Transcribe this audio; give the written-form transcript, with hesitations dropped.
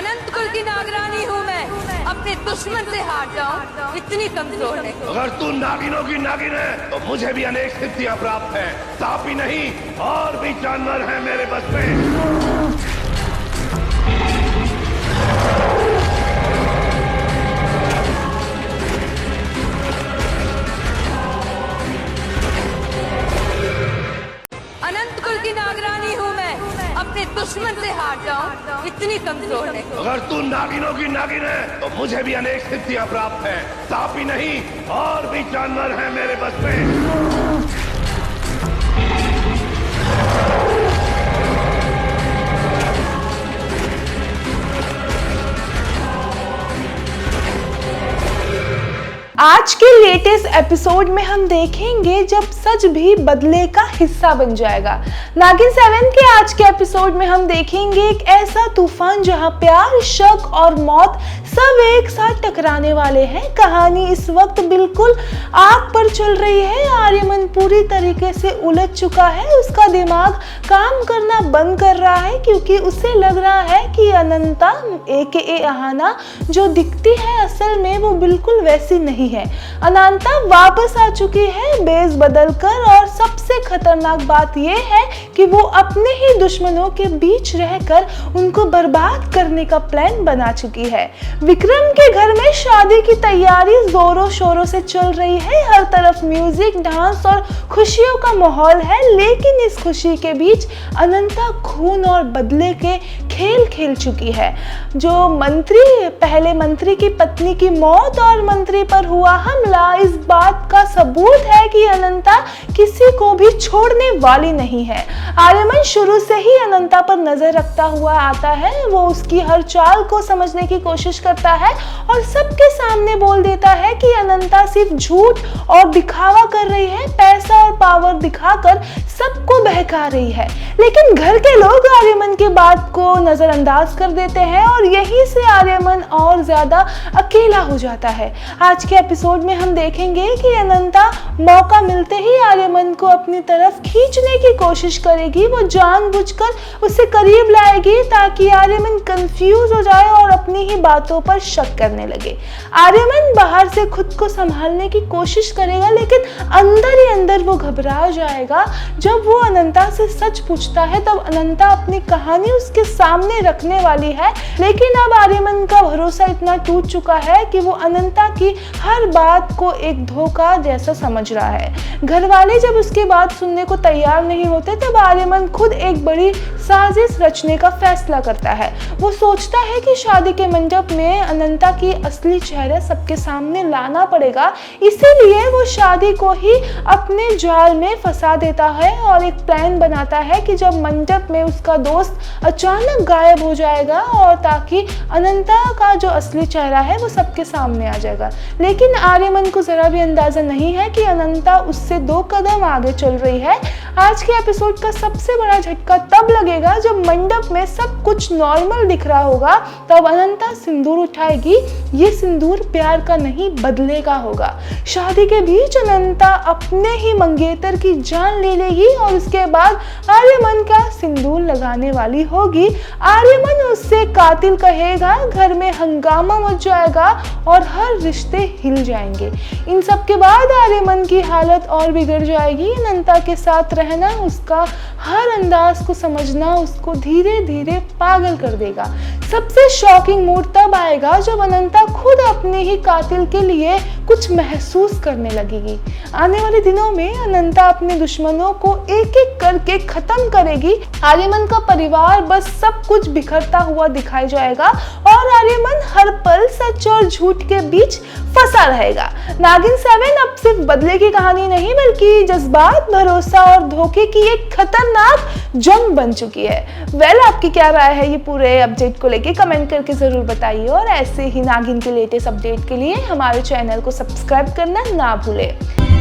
अनंत कुल की नागरानी हूँ मैं, अपने दुश्मन से हार जाऊँ इतनी कमजोर नहीं। अगर तू नागिनों की नागिन है तो मुझे भी अनेक सिद्धियां प्राप्त है। सांप ही नहीं और भी जानवर हैं मेरे बस में। अनंत कुल की नागरानी हूँ मैं, अपने दुश्मन से हार जाऊँ इतनी कमजोर नहीं। अगर तू नागिनों की नागिन है तो मुझे भी अनेक सिद्धियां प्राप्त है। सांप ही नहीं और भी जानवर हैं मेरे बस में। आज के लेटेस्ट एपिसोड में हम देखेंगे जब सच भी बदले का हिस्सा बन जाएगा। नागिन 7 के आज के एपिसोड में हम देखेंगे एक ऐसा तूफान जहां प्यार, शक और मौत सब एक साथ टकराने वाले हैं। कहानी इस वक्त बिल्कुल आग पर चल रही है। आर्यमन पूरी तरीके से उलझ चुका है। उसका दिमाग काम करना बंद कर रहा है क्योंकि उसे लग रहा है कि अनंता AKA अहाना जो दिखती है असल में वो बिल्कुल वैसी नहीं है। अनंता वापस आ चुकी है बेस बदलकर, और सबसे खतरनाक बात यह है कि वो अपने ही दुश्मनों के बीच रहकर उनको बर्बाद करने का प्लान बना चुकी है। विक्रम के घर में शादी की तैयारी जोरों शोरों से चल रही है। हर तरफ म्यूजिक, डांस और खुशियों का माहौल है, लेकिन इस खुशी के बीच अनंता खून और बदले के खेल खेल चुकी है। जो पहले मंत्री की पत्नी की मौत और मंत्री पर हुआ हमला इस बात का सबूत है कि अनंता किसी को भी छोड़ने वाली नहीं है। आर्यमन शुरू से ही अनंता पर नजर रखता हुआ आता है। वो उसकी हर चाल को समझने की कोशिश करता है और सबके सामने बोल देता है कि अनंता सिर्फ झूठ और दिखावा कर रही है, पैसा और पावर दिखाकर सबको बहका रही है। लेकिन घर के लोग आर्यमन की बात को नजरअंदाज कर देते हैं और यहीं से आर्यमन और ज्यादा अकेला हो जाता है। आज के एपिसोड में हम देखेंगे कि अनंता मौका मिलते ही आर्यमन को अपनी तरफ खींचने की कोशिश करेगी। वो जानबूझकर उसे करीब लाएगी ताकि आर्यमन कंफ्यूज हो जाए और अपनी ही बातों पर शक करने लगे। आर्यमन बाहर से खुद को संभालने की कोशिश करेगा, लेकिन अंदर ही अंदर वो घबरा जाएगा। जब वो अनंता से सच पूछता है तब अनंता अपनी कहानी उसके सामने रखने वाली है, लेकिन अब आर्यमन का भरोसा इतना टूट चुका है कि वो अनंता की हर बात को एक धोखा जैसा समझ रहा है। घर वाले जब उसकी बात सुनने को तैयार नहीं होते तब आर्यमन खुद एक बड़ी साजिश रचने का फैसला करता है। वो सोचता है कि शादी के मंडप में अनंता की असली चेहरा सबके सामने लाना पड़ेगा, इसीलिए वो शादी को ही अपने जाल में फंसा देता है और एक प्लान बनाता है कि जब मंडप में उसका दोस्त अचानक गायब हो जाएगा और ताकि अनंता का जो असली चेहरा है वो सबके सामने आ जाएगा। लेकिन आर्यमन को जरा भी अंदाजा नहीं है कि अनंता उससे 2 कदम आगे चल रही है। आज के एपिसोड का सबसे बड़ा झटका तब लगेगा जब मंडप में सब कुछ नॉर्मल दिख रहा होगा। तब अनंता सिंदूर उठाएगी। ये सिंदूर प्यार का नहीं बदले का होगा। शादी के बीच अनंता अपने ही मंगेतर की जान ले लेगी और उसके बाद आर्यमन का सिंदूर लगाने वाली होगी। आर्यमन उससे कातिल कहेगा, घर में हंगामा मच जाएगा और हर रिश्ते हिल जाएंगे। इन सब के बाद आर्यमन की हालत और बिगड़ जाएगी। अनंता के साथ रहना, उसका हर अंदाज को समझना उसको धीरे धीरे पागल कर देगा। सबसे शॉकिंग मूड तब आएगा जब अनंता खुद अपने ही कातिल के लिए कुछ महसूस करने लगेगी। आने वाले दिनों में अनंता अपने दुश्मनों को एक एक करके खत्म करेगी। आर्यमन का परिवार बस सब कुछ बिखरता हुआ दिखाई जाएगा और आर्यमन हर पल सच और झूठ के बीच फंसा रहेगा। नागिन 7 अब सिर्फ बदले की कहानी नहीं बल्कि जज्बात, भरोसा और धोखे की एक खतरनाक जंग बन चुकी है। आपकी क्या राय है ये पूरे अपडेट को लेके? कमेंट करके जरूर बताइए और ऐसे ही नागिन के लेटेस्ट अपडेट के लिए हमारे चैनल को सब्सक्राइब करना ना भूलें।